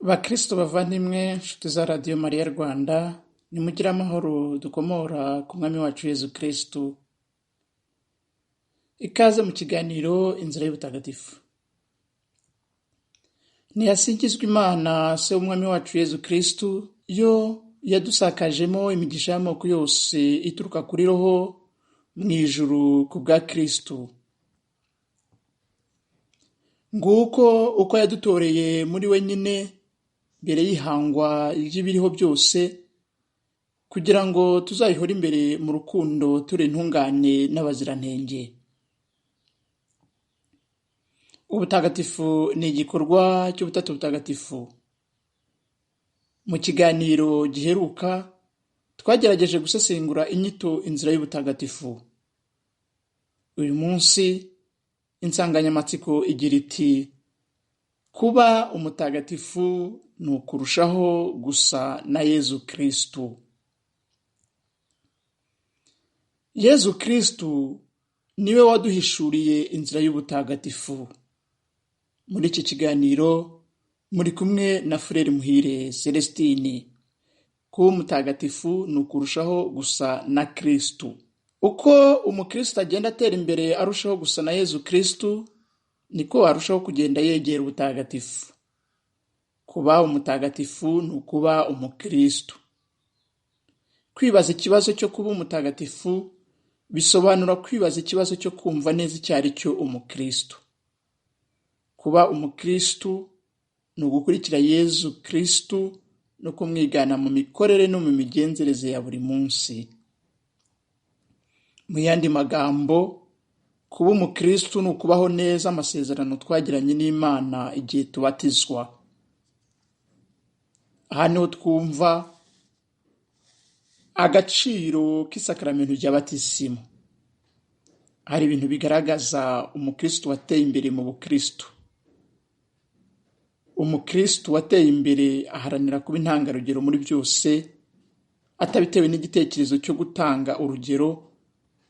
Bakristo bavandimwe nshuti za radiyo Mariya Rwanda, nimugire amahoro dukomora ku mwami wacu Yezu Kristu. Ikaze mu kiganiro inzira y'ubutagatifu. Nihasingizwe Imana se w'umwami wacu Yezu Kristu, yo yadusakajemo imigisha y'amoko yose ituruka kuri Roho mu ijuru ku bwa Kristu. Nguko uko yadutoreye muri we nyine mbere y'ihangwa ry'ibiriho byose, kugira ngo tuzayihore imbere mu rukundo turi intungane n'abazirantenge. Ubutagatifu ni igikorwa cy'ubutatu butagatifu. Mu kiganiro giheruka twagerageje gusesengura inyito inzira y'ubutagatifu. Uyu munsi insanganyamatsiko igira iti: kuba umutagatifu ni ukurushaho gusa na Yezu Kristu. Yezu Kristu niwe waduhishuriye inzira y'ubutagatifu. Muri iki kiganiro muri kumwe na Frere Muhire Celestine. Kuba umutagatifu ni ukurushaho gusa na Kristu. Uko umukristo agenda atera imbere arushaho gusa na Yezu Kristu, niko arushaho kugenda yegera ubutagatifu. Kuba umutagatifu ni ukuba umukristo. Kwibaza ikibazo cyo kuba umutagatifu bisobanura kwibaza ikibazo cyo kumva neza icyo ari cyo umukristo. Kuba umukristo ni ugukurikira Yezu Kristu no kumwigana mu mikorere no mu migenzereze ya buri munsi. Mu yandi magambo, kuba umukristo ni ukubaho neza amasezerano twagiranye n'Imana igihe tubatizwa. Aha niho twumva agaciro k'isakaramento rya batisimu. Hari ibintu bigaragaza umukristo wateye imbere mu bukristo. Umukristo wateye imbere aharanira kuba intangarugero muri byose, atabitewe n'igitekerezo cyo gutanga urugero,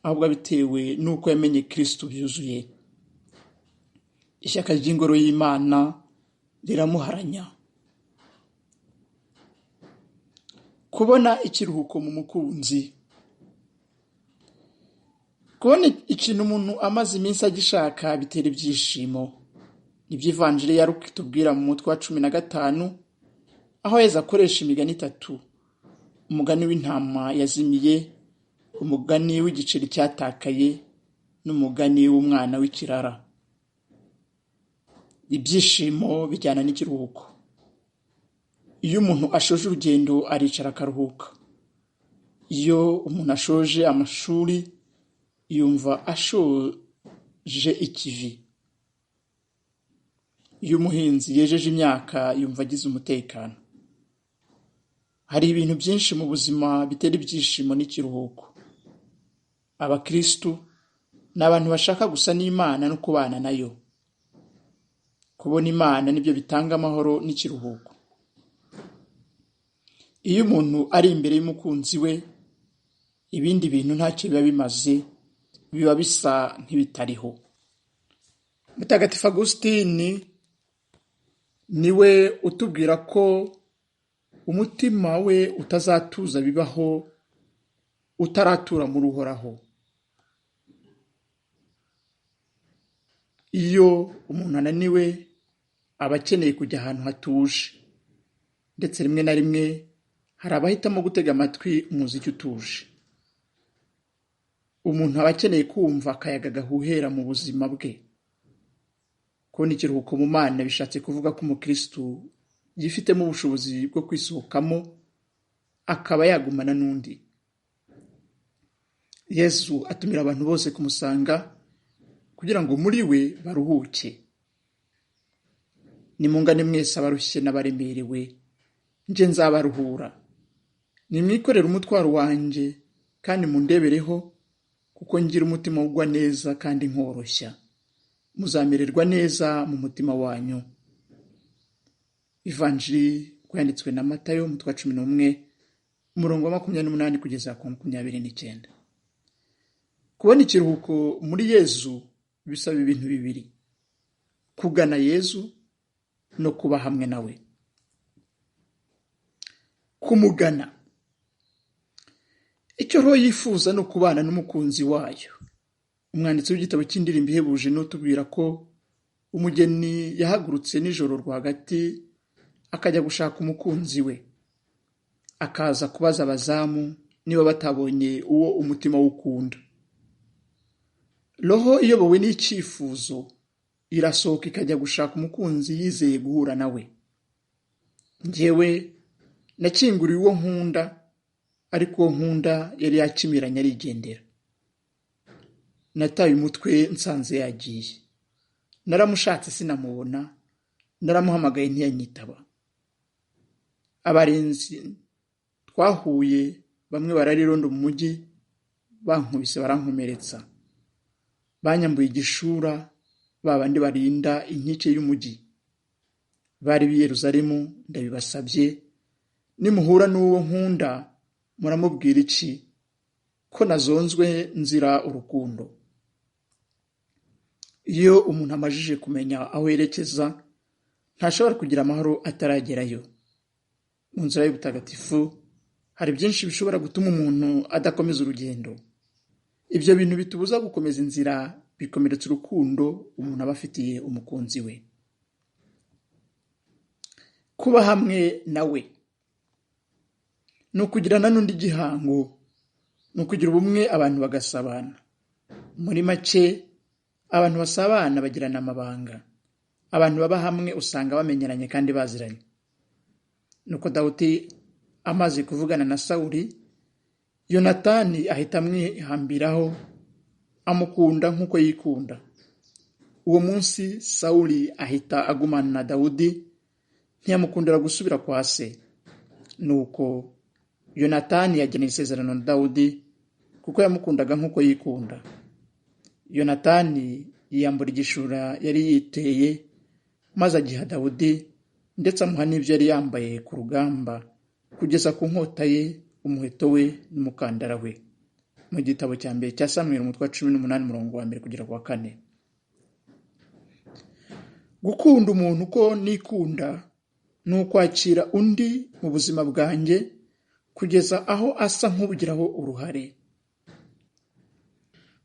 ahubwo bitewe n'uko yamenye Kristu byuzuye. Ishyaka ry'ingoro y'Imana riramuharanya. Kubona ikiruhuko mu mukunzi. Kubona ikintu umuntu amaze iminsi agishaka bitera ibyishimo. Nibyo Ivanjili ya Luka itubwira mu mutwe wa 15, aho Yezu akoresha imigani 3: umugani w'intama yazimiye, umugani w'igiceri cyatakaye, n'umugani w'umwana w'ikirara. Ibyishimo bijyana n'ikiruhuko. Iyo umuntu ashoje urugendo aricara akaruhuka. Iyo umuntu ashoje amashuri yumva ashoje ikivi. Iyo umuhinzi yejeje imyaka yumva agize umutekano. Hari ibintu byinshi mu buzima bitera ibyishimo n'ikiruhuko. Abakristu ni abantu bashaka gusa n'Imana no kubana nayo. Kubona Imana nibyo bitanga amahoro n'ikiruhuko. Iyo umuntu ari imbere y'umukunzi we, ibindi bintu ntacyo biba bimaze, biba bisa nk'ibitariho. Mutagatifu Agusitini niwe utubwira ko umutima we utazatuza bibaho utaratura muri Uhoraho. Iyo umuntu ananiwe aba akeneye kujya ahantu hatuje, ndetse rimwe na rimwe hari abahitamo gutega amatwi umuziki utuje. Umuntu aba akeneye kumva akayaga gahuhera mu buzima bwe. Kubona ikiruhuko mu Mana bishatse kuvuga ko umukristo yifitemo ubushobozi bwo kwisohokamo akaba yagumana n'undi. Yezu atumira abantu bose kumusanga kugira ngo muri we baruhuke. Nimungane mwese abarushye n'abaremerewe, nje nzabaruhura. Nimwikorere umutwaro wanjye kandi mundebereho, kuko ngira umutima ugwa neza kandi nkoroshya. Muzamererwa neza mu mutima wanyu. Ivanjili yanditswe na Matayo umutwe wa 11 umurongo wa 28 kugeza ku 29. Kubona ikiruhuko muri Yezu bisaba ibintu bibiri: kugana Yezu no kuba hamwe nawe. kumugana. Icyo roho yifuza ni ukubana n'umukunzi wayo. Umwanditsi w'igitabo cy'indirimbo ihebuje n'utubwira ko umugeni yahagurutse nijoro rwagati akajya gushaka umukunzi we, akaza kubaza abazamu niba batabonye uwo umutima we ukunda. Roho iyobowe n'icyifuzo irasohoka ikajya gushaka umukunzi yizeye guhura nawe. Njyewe nakinguriye uwo nkunda, ariko uwo nkunda yari yakimiranye arigendera. Nataye umutwe nsanze yagiye. Naramushatse sinamubona, naramuhamagaye ntiyanyitaba. Abarinzi twahuye bamwe bararirondo mu mujyi, bankubise barankomeretsa. Banyambuye igishura, babandi barinda inkike y'umujyi. Bari b'i Yerusalemu, ndabibasabye, nimuhura n'uwo nkunda muramubwira iki? Ko nazonzwe nzira urukundo. Iyo umuntu amajije kumenya aho yerekeza, ntashobora kugira amahoro ataragerayo. Mu nzira y'ubutagatifu hari byinshi bishobora gutuma umuntu adakomeza urugendo. Ibyo bintu bitubuza gukomeza inzira bikomeretsa urukundo umuntu aba afitiye umukunzi we. Kuba hamwe nawe ni ukugirana n'undi igihango, ni ukugira ubumwe abantu bagasabana. Muri make, abantu basabana bagirana amabanga. Abantu baba hamwe usanga bamenyeranye kandi baziranye. Nuko Dawudi amaze kuvugana na Sawuli, Yonatani ahita amwihambiraho, amukunda nk'uko yikunda. Uwo munsi Sawuli ahita agumana na Dawudi, ntiyamukundira gusubira kwa se. Nuko Yonatani yagiranye isezerano na Dawudi kuko yamukundaga nk'uko yikunda. Yonatani yiyambura igishura yari yiteye, maze agiha Dawudi, ndetse amuha n'ibyo yari yambaye ku rugamba, kugeza ku nkota ye, umuheto we n'umukandara we. Mu gitabo cya mbere cya Samweli umutwe wa 18 umurongo wa 1 kugera ku wa 4. Gukunda umuntu uko nikunda ni ukwakira undi mu buzima bwanjye kugeza aho asa nk'ubugiraho uruhare.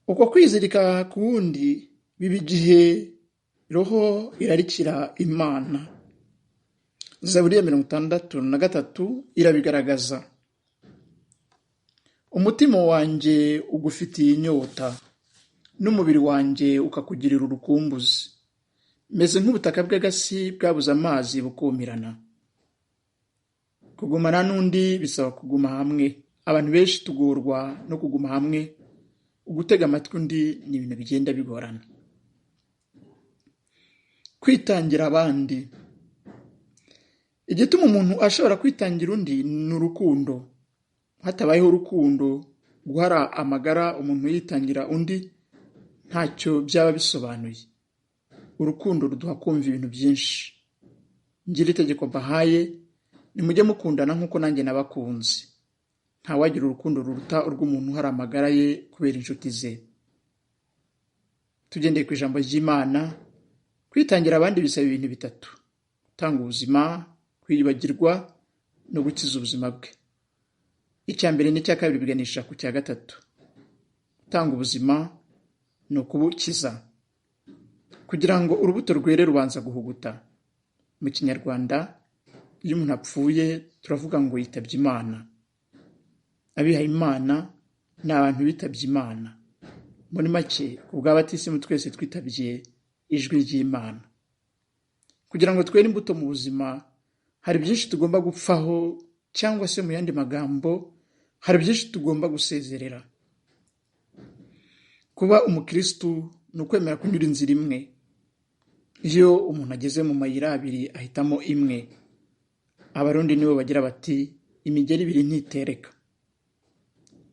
Uko kwizirika ku wundi biba igihe roho irarikira Imana. Zaburi ya 63 irabigaragaza. Umutima wanjye ugufitiye inyota, n'umubiri wanjye ukakugirira urukumbuzi. Meze nk'ubutaka bw'agasi bwabuze amazi bukumirana. Kugumana n'undi bisaba kuguma hamwe. Abantu benshi tugorwa no kuguma hamwe. Ugutega amatwi undi ni ibintu bigenda bigorana. Kwitangira abandi. Igituma umuntu ashobora kwitangira undi ni urukundo. Hatabayeho urukundo, guhara amagara umuntu yitangira undi ntacyo byaba bisobanuye. Urukundo ruduha kumva ibintu byinshi. Ngira itegeko mbahaye, nimujye mukundana nk'uko nanjye nabakunze. Ntawagira urukundo ruruta urw'umuntu uhara amagara ye kubera inshuti ze. Tugendeye ku ijambo ry'Imana, kwitangira abandi bisaba ibintu bitatu: gutanga ubuzima, kwiyibagirwa no gukiza ubuzima bwe. Icya mbere n'icya kabiri biganisha ku cya gatatu. Gutanga ubuzima ni ukubukiza. Kugira ngo urubuto rwere rubanza guhuguta. Mu Kinyarwanda, iyo umuntu apfuye turavuga ngo yitabye Imana. Abihaye Imana ni abantu bitabye Imana. Muri make, ubw'abatisimu twese twitabye ijwi ry'Imana. Kugira ngo twere imbuto mu buzima, hari byinshi tugomba gupfaho, cyangwa se mu yandi magambo, hari byinshi tugomba gusezerera. Kuba umukristu ni ukwemera kunyura inzira imwe. Iyo umuntu ageze mu mayira abiri ahitamo imwe. Abarundi nibo bagira bati imigeri ibiri ntitereka.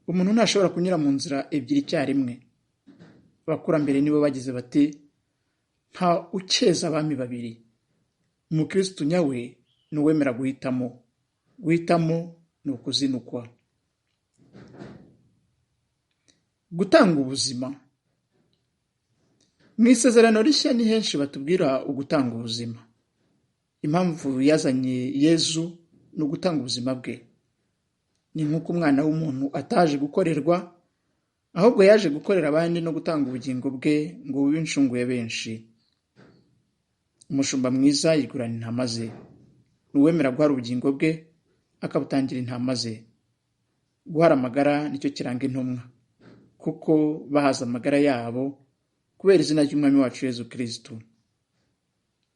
Umuntu ntashobora kunyura mu nzira ebyiri icyarimwe. Abakurambere nibo bagize bati nta ukeza abami babiri. Umukristu nyawe ni uwemera guhitamo. Guhitamo ni ukuzinukwa. Gutanga ubuzima. Mu isezerano rishya ni henshi batubwira ugutanga ubuzima. Impamvu yazanye Yezu ni ugutanga ubuzima bwe. ni nk'uko umwana w'umuntu ataje gukorerwa, ahubwo yaje gukorera abandi no gutanga ubugingo bwe ngo bube incungu ya benshi. Umushumba mwiza yigurana intama ze. Uwemera guhara ubugingo bwe akabutangira intama ze. Guhara amagara nicyo kiranga intumwa, kuko bahaza amagara yabo kubera izina ry'Umwami wacu Yezu Kristo.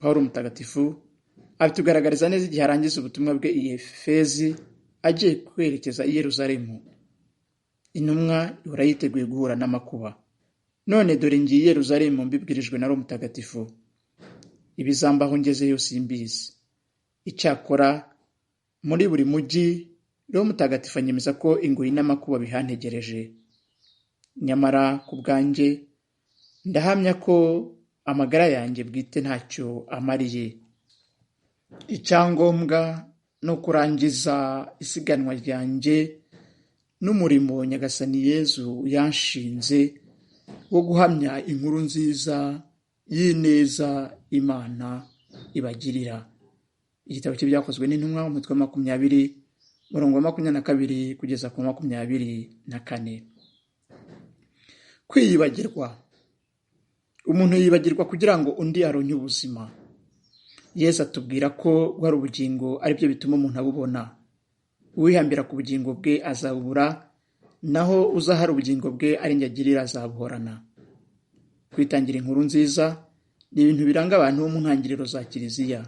Pawulo Mutagatifu abitugaragariza neza igihe arangiza ubutumwa bwe i Efezi agiye kwerekeza i Yerusalemu. Intumwa ihora yiteguye guhura n'amakuba. None dore ngiye i Yerusalemu mbibwirijwe na Roho Mutagatifu. Ibizambaho ngezeyo simbizi. Icyakora muri buri mujyi Roho Mutagatifu anyemeza ko ingoyi n'amakuba bihantegereje. Nyamara ku bwanjye ndahamya ko amagara yanjye bwite ntacyo amariye. Icyangombwa no kurangiza isiganwa ryanjye n'umurimo Nyagasani Yezu yanshinze wo guhamya inkuru nziza y'ineza Imana ibagirira. Igitabo cy'Ibyakozwe n'Intumwa, umutwe wa 20, umurongo wa 22 kugeza ku 24. Kwiyibagirwa. Umuntu yibagirwa kugira ngo undi aronke ubuzima. Yesu atubwira ko guhara ubugingo ari byo bituma umuntu abubona. Uwihambira ku bugingo bwe azabubura, naho uzahara ubugingo bwe ari njye agirira azabuhorana. Kwitangira inkuru nziza ni ibintu biranga abantu bo mu ntangiriro za Kiliziya.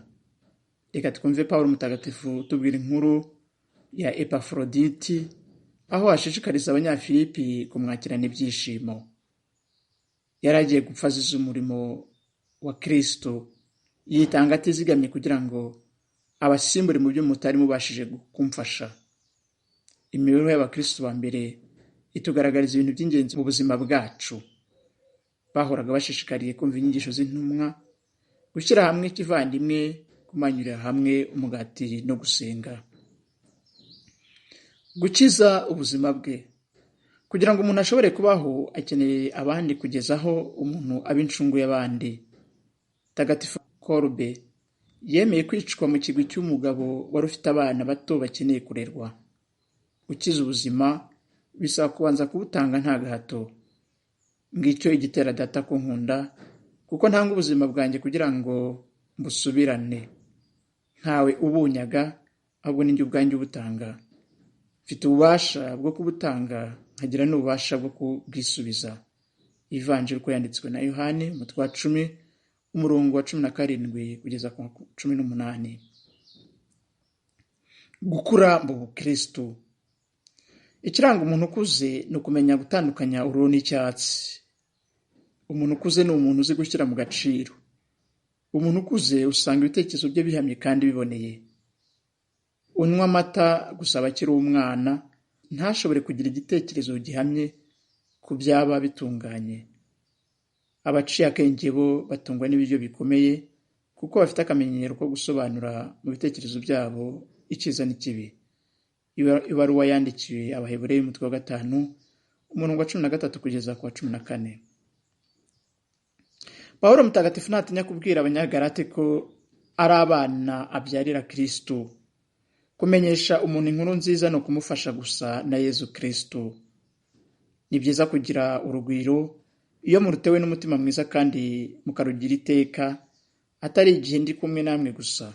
Reka twumve Pawulo Mutagatifu tubwira inkuru ya Epafroditi, aho ashishikariza Abanyafilipi kumwakirana ibyishimo. Yari agiye gupfa azize umurimo wa Kristo, yitanga atizigamye kugira ngo abasimbure mu byo mutari mubashije kumfasha. Imibereho y'Abakristo ba mbere itugaragariza ibintu by'ingenzi mu buzima bwacu. Bahoraga bashishikariye kumva inyigisho z'intumwa, gushyira hamwe ikivandimwe, kumanyurira hamwe umugati no gusenga. Gukiza ubuzima bwe. Kugira ngo umuntu ashobore kubaho akeneye abandi kugeza aho umuntu aba incungu y'abandi. Mutagatifu Kolbe yemeye kwicwa mu kigwi cy'umugabo wari ufite abana bato bakeneye kurerwa. Gukiza ubuzima bisaba kubanza kubutanga nta gahato. Ngicyo igitera data kunkunda, kuko ntanga ubuzima bwanjye kugira ngo mbusubirane. Ntawe ubunyaga, ahubwo ni njye ubwanjye ubutanga. Mfite ububasha bwo kubutanga, nkagira n'ububasha bwo kubwisubiza. Ivanjili uko yanditswe na Yohane, umutwe wa 10, umurongo wa 17 kugeza ku 18. Gukura mu Bukristo. Ikiranga umuntu ukuze ni ukumenya gutandukanya uruhu n'icyatsi. Umuntu ukuze ni umuntu uzi gushyira mu gaciro. Umuntu ukuze usanga ibitekerezo bye bihamye kandi biboneye. Unywa amata gusa aba akiri umwana, ntashobore kugira igitekerezo gihamye ku byaba bitunganye. Abaciye akenge bo batungwa n'ibiryo bikomeye, kuko bafite akamenyero ko gusobanura mu bitekerezo byabo icyiza n'ikibi. Ibaruwa yandikiwe Abahebureyi, umutwe wa 5, umurongo wa 13 kugeza ku wa 14. Pawulo Mutagatifu ntatinya kubwira Abanyagalate ko ari abana abyarira Kristo. Kumenyesha umuntu inkuru nziza no kumufasha gusa na Yezu Kristo. Ni byiza kugira urugwiro iyo murutewe n'umutima mwiza kandi mukarugira iteka, atari igihe ndi kumwe namwe gusa.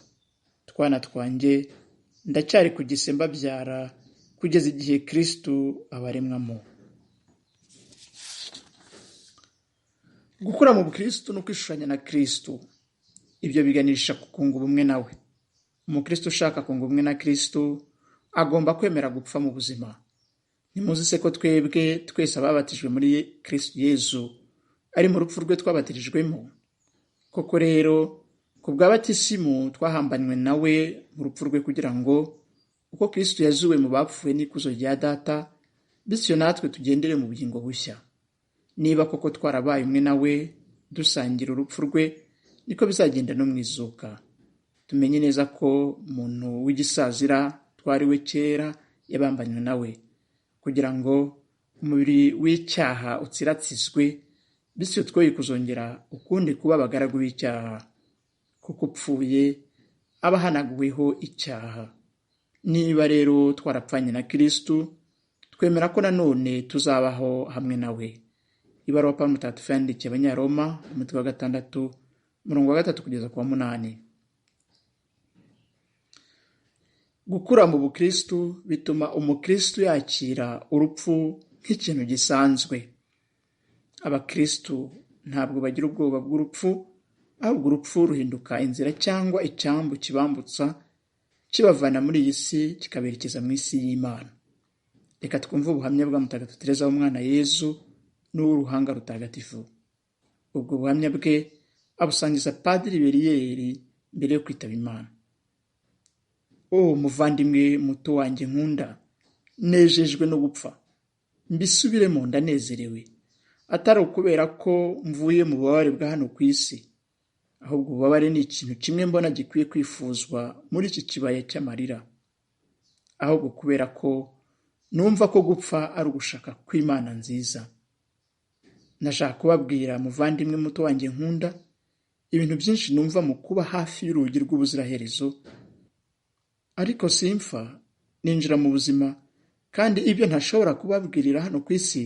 Twana twanjye ndacyari ku gise mbabyara kugeza igihe Kristo abaremwamo. Gukura mu Bukristo no kwishushanya na Kristo. Ibyo biganisha ku kunga ubumwe nawe. Umukristo ushaka kunga ubumwe na Kristo agomba kwemera gupfa mu buzima. Nimuzi se ko twebwe twese ababatijwe muri Kristo Yezu ari mu rupfu rwe twabatirijwemo? Koko rero ku bwa batisimu twahambanywe nawe mu rupfu rwe, kugira ngo uko Kristo yazuwe mu bapfuye n'ikuzo rya Data, bityo natwe tugendere mu bugingo bushya. Niba koko twarabaye umwe nawe dusangira urupfu rwe, niko bizagenda no mu izuka. Tumenye neza ko umuntu w'igisazira twari we kera yabambanywe nawe, kugira ngo umubiri w'icyaha utsiratsizwe, bityo twoye kuzongera ukundi kuba abagaragu b'icyaha, kuko upfuye aba ahanaguweho icyaha. Niba rero twarapfanye na Kristo, twemera ko nanone tuzabaho hamwe nawe. Ibaruwa Pawulo mutagatifu yandikiye Abanyaroma, umutwe wa 6, umurongo wa 3 kugeza ku wa 8. Gukura mu bukristu bituma umukristu yakira urupfu nk'ikintu gisanzwe. Abakristu ntabwo bagira ubwoba bw'urupfu, ahubwo urupfu ruhinduka inzira cyangwa icyambu kibambutsa, kibavana muri iyi si kikaberekeza mu isi y'Imana. Reka twumve ubuhamya bwa Mutagatifu Tereza w'Umwana Yezu n'uw'uruhanga rutagatifu. Ubwo buhamya bwe abusangiza Padiri Beriyeri mbere yo kwitaba Imana. Muvandimwe muto wanjye nkunda, nejejwe no gupfa. Mbisubiremo, ndanezerewe. Atari ukubera ko mvuye mu bubabare bwa hano ku isi, ahubwo ububabare ni ikintu kimwe mbona gikwiye kwifuzwa muri iki kibaya cy'amarira. Ahubwo kubera ko numva ko gupfa ari ugushaka kw'Imana nziza. Nashaka kubabwira muvandimwe muto wanjye nkunda, ibintu byinshi numva mu kuba hafi y'urugi rw'ubuziraherezo, ariko simpfa, ninjira mu buzima, kandi ibyo ntashobora kubabwirira hano ku isi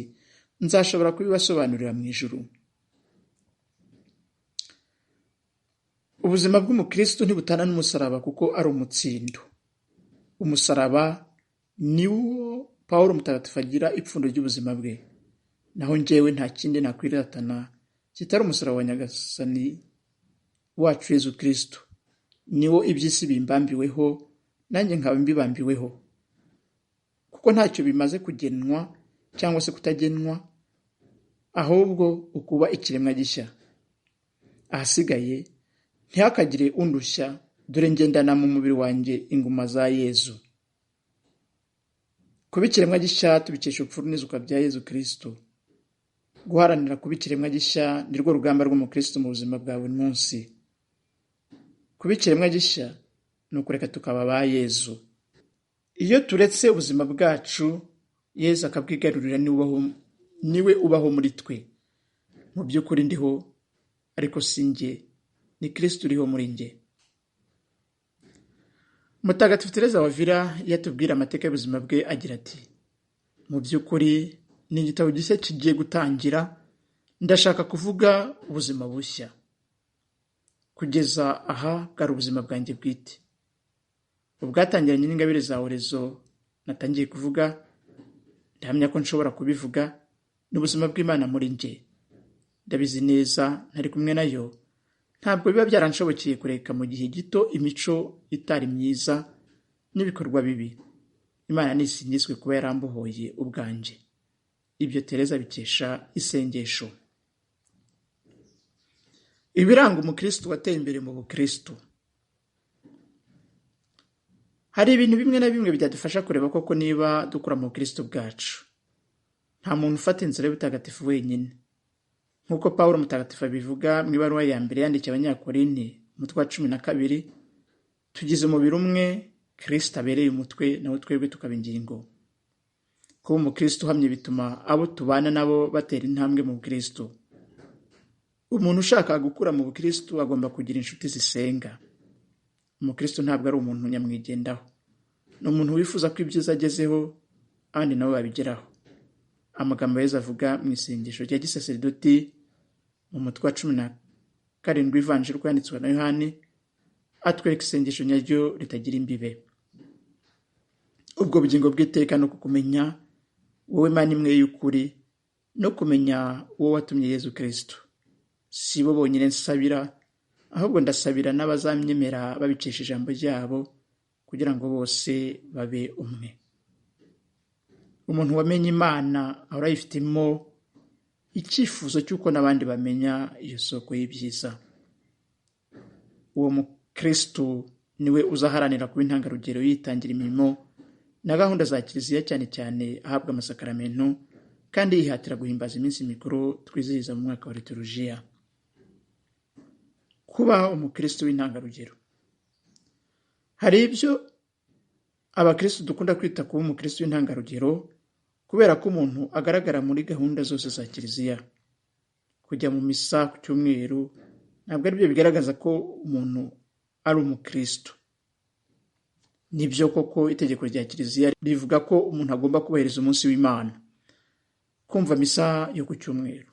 nzashobora kubibasobanurira mu ijuru. Ubuzima bw'umukristo ntibutana n'umusaraba kuko ari umutsindo. Umusaraba ni wo Pawulo mutagatifu agira ipfundo ry'ubuzima bwe. Naho njyewe nta kindi nakwiratana kitari umusaraba wa Nyagasani wacu Yezu Kristo. Ni wo iby'isi bimbambiweho, nanjye nkaba mbibambiweho. Kuko ntacyo bimaze kugenwa cyangwa se kutagenwa, ahubwo ukuba ikiremwa gishya. Ahasigaye ntihakagire undushya, dore ngendana mu mubiri wanjye inguma za Yezu. Kuba ikiremwa gishya tubikesha urupfu n'izuka bya Yezu Kristo. Guharanira kuba ikiremwa gishya ni rwo rugamba rw'umukristo mu buzima bwa buri munsi. Kuba ikiremwa gishya ni ukureka tukaba ba Yezu. Iyo turetse ubuzima bwacu, Yezu akabwigarurira niwe ubaho muri twe. Mu by'ukuri ndiho, ariko si njye, ni Kristo uriho muri njye. Mutagatifu Tereza w'Avila yatubwira amateka y'ubuzima bwe agira ati: mu by'ukuri ni igitabo gishya kigiye gutangira, ndashaka kuvuga ubuzima bushya. Kugeza aha bwari ubuzima bwanjye bwite. Ubwatangiranye n'ingabire za Horezo natangiye kuvuga, ndahamya ko nshobora kubivuga, n'ubuzima bw'Imana muri njye. Ndabizi neza ntari kumwe nayo, ntabwo biba byaranshobokeye kureka mu gihe gito imico itari myiza n'ibikorwa bibi. Imana nisingizwe kuba yarambohoye ubwanje. Ibyo Tereza bikesha isengesho. Ibiranga umukristo wateye imbere mu bukristo. Hari ibintu bimwe na bimwe byadufasha kureba koko niba dukura mu bukristo bwacu. Nta muntu ufata inzira y'ubutagatifu wenyine. Nk'uko Pawulo mutagatifu abivuga mu ibaruwa ya mbere yandikiye Abanyakorinti, umutwe wa 12, tugize umubiri umwe, Kristo abereye umutwe, naho twebwe tukaba ingingo. Kuba umukristo uhamye bituma abo tubana nabo batera intambwe mu bukristo. Umuntu ushaka gukura mu bukristo agomba kugira inshuti zisenga. Umukristo ntabwo ari umuntu nyamwigendaho. Ni umuntu wifuza ko ibyiza agezeho abandi nabo babigeraho. Amagambo Yezu avuga mu isengesho rya gisaserdoti mu mutwe wa 17 w'ivanjiri yanditswe na Yohani, atwereka isengesho nyaryo ritagira imbibe. Ubwo bugingo bw'iteka no kukumenya wowe Mana imwe y'ukuri, no kumenya uwo watumye Yezu Kristo. Si bo bonyine nsabira, ahubwo ndasabira n'abazamyemera babikesha ijambo ryabo, kugira ngo bose babe umwe. Umuntu wamenye Imana ahora yifitemo icyifuzo cy'uko n'abandi bamenya iyo soko y'ibyiza. Uwo mukristo niwe uzaharanira kuba intangarugero, yitangira imirimo na gahunda za Kiliziya, cyane cyane ahabwa amasakaramentu, kandi yihatira guhimbaza iminsi mikuru twizihiza mu mwaka wa liturujia. Kuba umukristo w'intangarugero. Hari ibyo abakristo dukunda kwita kuba umukristo w'intangarugero, kubera ko umuntu agaragara muri gahunda zose za Kiliziya. Kujya mu misa ku cyumweru ntabwo ari byo bigaragaza ko umuntu ari umukristo. Nibyo koko itegeko rya kiliziya rivuga ko umuntu agomba kubahiriza umunsi w'Imana, kumva misa yo ku cyumweru,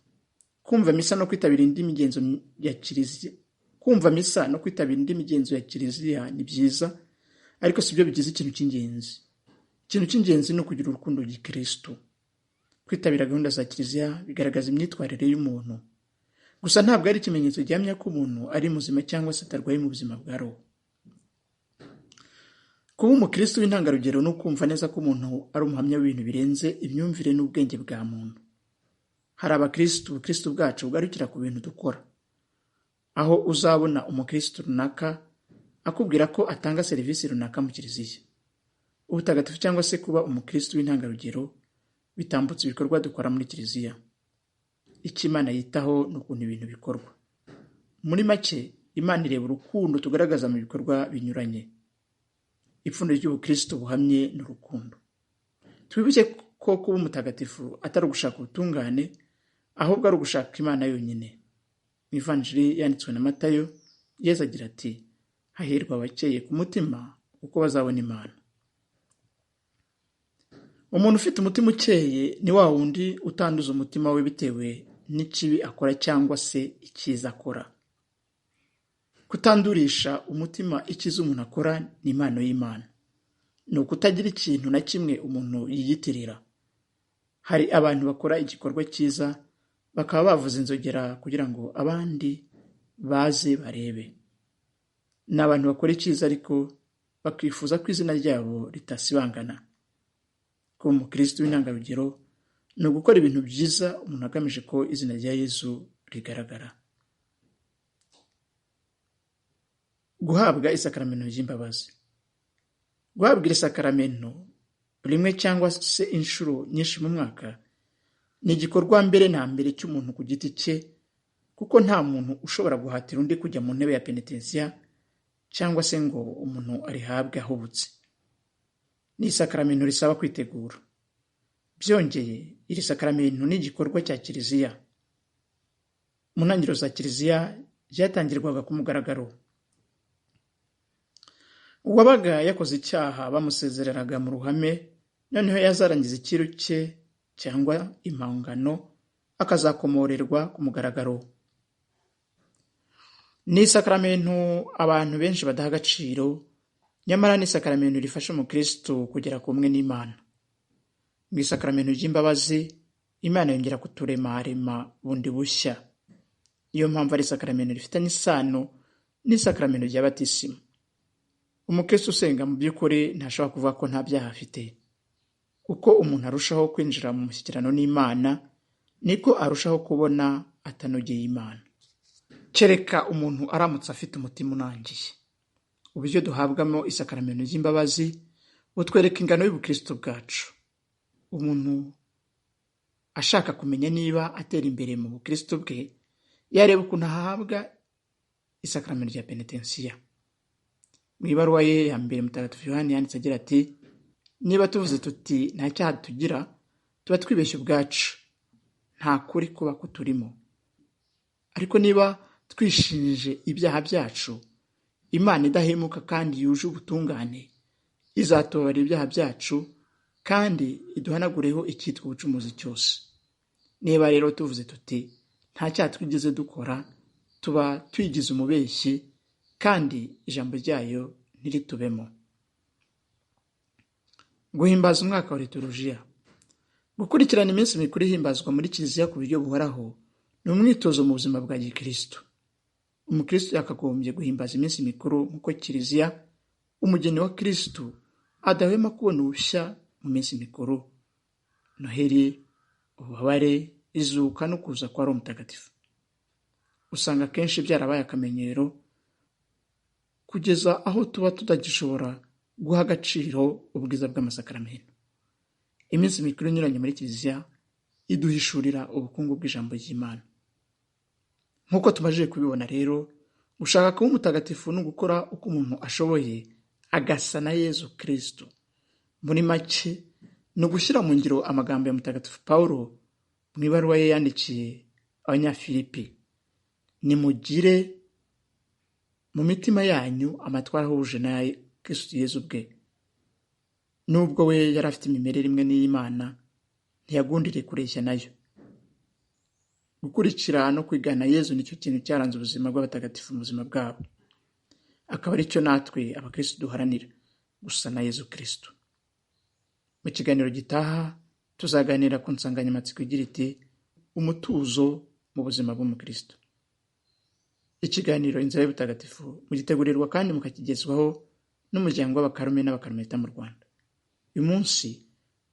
kumva misa no kwitabira indi migenzo ya kiliziya. Kumva misa no kwitabira indi migenzo ya kiliziya ni byiza, ariko si byo bigize ikintu cy'ingenzi. Ikintu cy'ingenzi ni ukugira urukundo gikristo. Kwitabira gahunda za kiliziya bigaragaza imyitwarire y'umuntu, gusa ntabwo ari ikimenyetso gihamya ko umuntu ari muzima cyangwa se atarwaye mu buzima bwa roho. Kuba umukristo w'intangarugero ni ukumva neza ko umuntu ari umuhamya w'ibintu birenze imyumvire n'ubwenge bwa muntu. Hari abakristo, ubukristo bwacu bugarukira ku bintu dukora, aho uzabona umukristo runaka akubwira ko atanga serivisi runaka mu kiliziya. Ubutagatifu cyangwa se kuba umukristo w'intangarugero bitambutse ibikorwa dukora muri kiliziya. Icyo Imana yitaho ni ukuntu ibintu bikorwa. Muri make, Imana ireba urukundo tugaragaza mu bikorwa binyuranye. Ipfundo ry'ubukristo buhamye ni urukundo. Twibuke ko kuba umutagatifu atari ugushaka ubutungane, ahubwo ari ugushaka Imana yonyine. Mu Ivanjili yanditswe na Matayo, Yesu agira ati, hahirwa abakeye ku mutima kuko bazabona Imana. Umuntu ufite umutima ukeye ni wa wundi utanduza umutima we bitewe n'ikibi akora cyangwa se icyiza akora. Kutandurisha umutima icyiza umuntu akora ni impano y'Imana. Ni ukutagira ikintu na kimwe umuntu yiyitirira. Hari abantu bakora igikorwa cyiza bakaba bavuza inzogera kugira ngo abandi baze barebe. Ni abantu bakora icyiza ariko bakifuza ko izina ryabo ritasibangana. Kuba umukristo w'intangarugero ni ugukora ibintu byiza umuntu agamije ko izina rya Yesu rigaragara. Guhabwa isakaramentu ry'imbabazi. Guhabwa iri sakaramentu rimwe cyangwa se inshuro nyinshi mu mwaka ni igikorwa mbere na mbere cy'umuntu ku giti cye, kuko nta muntu ushobora guhatira undi kujya mu ntebe ya penitensiya cyangwa se ngo umuntu arihabwe ahubutse. Ni isakaramentu risaba kwitegura. Byongeye, iri sakaramentu ni igikorwa cya kiliziya. Mu ntangiriro za kiliziya ryatangirwaga ku mugaragaro. Uwabaga yakoze icyaha bamusezereraga mu ruhame, noneho yazarangiza icyiru cye cyangwa impongano akazakomorerwa ku mugaragaro. Ni isakaramentu abantu benshi badaha agaciro, nyamara ni isakaramentu rifasha umukristo kugera ku umwe n'Imana. Mu isakaramentu ry'imbabazi, Imana yongera kuturemarema bundi bushya. Niyo mpamvu ari isakaramentu rifitanye isano n'isakaramentu rya batisimu. Umukristo usenga mu by'ukuri ntashobora kuvuga ko nta byaha afite. Uko umuntu arushaho kwinjira mu mushyikirano n'Imana, niko arushaho kubona atanogeye Imana. Kereka umuntu aramutse afite umutima unangiye. Uburyo duhabwamo isakaramentu ry'imbabazi butwereka ingano y'ubukristo bwacu. Umuntu ashaka kumenya niba atera imbere mu bukristo bwe, yareba ukuntu ahabwa isakaramentu rya penitensiya. Mu ibaruwa ye ya mbere Mutagatifu Yohani yanditse agira ati, niba tuvuze tuti nta cyaha tugira, tuba twibeshye ubwacu, nta kuri kuba kuturimo. Ariko niba twishinje ibyaha byacu, Imana idahemuka kandi yuje ubutungane izatubabarira ibyaha byacu kandi iduhanagureho icyitwa ubucumuzi cyose. Niba rero tuvuze tuti nta cyaha twigeze dukora, tuba twigize umubeshyi kandi ijambo ryayo ntiritubemo. Guhimbaza umwaka wa liturujia. Gukurikirana iminsi mikuru ihimbazwa muri kiliziya ku buryo buhoraho ni umwitozo mu buzima bwa gikristo. Umukristo yakagombye guhimbaza iminsi mikuru nk'uko kiliziya, umugeni wa Kristo, adahwema kubona ubushya mu minsi mikuru: Noheli, ububabare, izuka no kuza kwa Roho Mutagatifu. Usanga kenshi byarabaye akamenyero kugeza aho tuba tutagishobora guha agaciro ubwiza bw'amasakaramentu. Iminsi mikuru inyuranye muri kiliziya iduhishurira ubukungu bw'ijambo ry'Imana. Nk'uko tumaze kubibona rero, gushaka kuba umutagatifu no gukora uko umuntu ashoboye agasa na Yezu Kristo. Muri make ni ugushyira mu ngiro amagambo ya Mutagatifu Pawulo mu ibaruwa ye yandikiye Abanyafilipi: nimugire mu mitima yanyu amatwara ahuje na Kristo Yezu ubwe, nubwo we yari afite imimerere imwe n'iy'Imana, ntiyagundiriye kureshya nayo. Gukurikira no kwigana Yezu nicyo kintu cyaranze ubuzima bw'abatagatifu mu buzima bwabo. Akaba ari cyo natwe abakristo duharanira, gusa na Yezu Kristo. Mu kiganiro gitaha tuzaganira ku nsanganyamatsiko igira iti umutuzo mu buzima bw'umukristo. Ikiganiro Inzira y'Ubutagatifu mugitegurirwa kandi mukakigezwaho n'umuryango w'Abakarume n'Abakarumelita mu Rwanda. Uyu munsi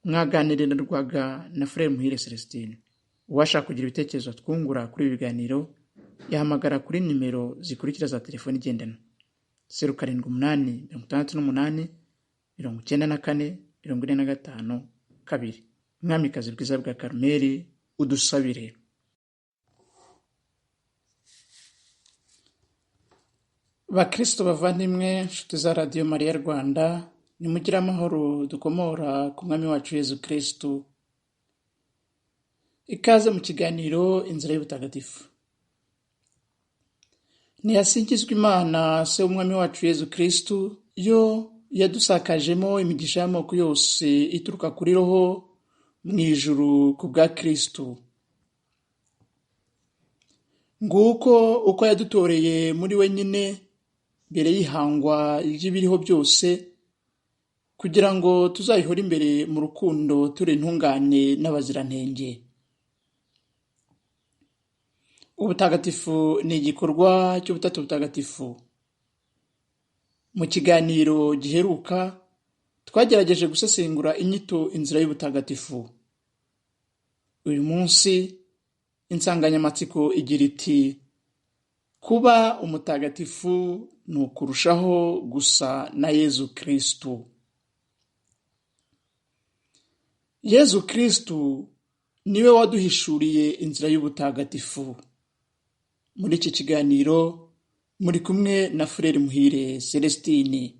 mwaganirirwaga na Frere Muhire Celestine. Uwashaka kugira ibitekerezo twungura kuri ibi biganiro yahamagara kuri nimero zikurikira za telefoni igendanwa: 0788 68 94 45 2. Mwamikazi bwiza bwa Karumeli, udusabire. Bakristo bavandimwe, nshuti za Radio Mariya Rwanda, nimugire amahoro dukomora ku Mwami wacu Yezu Kristo. Ikaze mu kiganiro Inzira y'Ubutagatifu. Niyasingizwe Imana se w'Umwami wacu Yezu Kristo, yo yadusakajemo imigisha y'amoko yose ituruka kuri Roho mu ijuru ku bwa Kristo. Nguko uko yadutoreye muri we nyine mbere y'ihangwa ry'ibiriho byose, kugira ngo tuzayihore imbere mu rukundo turi intungane n'abazirantenge. Ubutagatifu ni igikorwa cy'ubutatu butagatifu. Mu kiganiro giheruka twagerageje gusesengura inyito Inzira y'Ubutagatifu. Uyu munsi insanganyamatsiko igira iti kuba umutagatifu ni ukurushaho gusa na Yezu Kristo. Yezu Kristo niwe waduhishuriye inzira y'ubutagatifu. Muri iki kiganiro muri kumwe na Frere Muhire Celestine.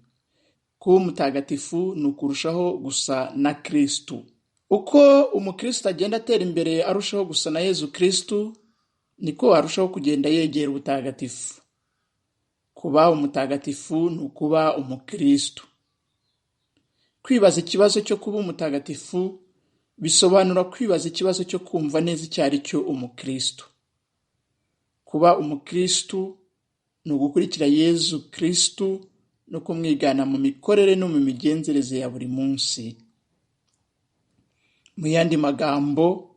Kuba umutagatifu ni ukurushaho gusa na Kristo. Uko umukristo agenda atera imbere arushaho gusa na Yezu Kristo, niko arushaho kugenda yegera ubutagatifu. Kuba umutagatifu ni ukuba umukristo. Kwibaza ikibazo cyo kuba umutagatifu bisobanura kwibaza ikibazo cyo kumva neza icyo ari cyo umukristo. Kuba umukristo ni ugukurikira Yezu Kristo no kumwigana mu mikorere no mu migenzereze ya buri munsi. Mu yandi magambo,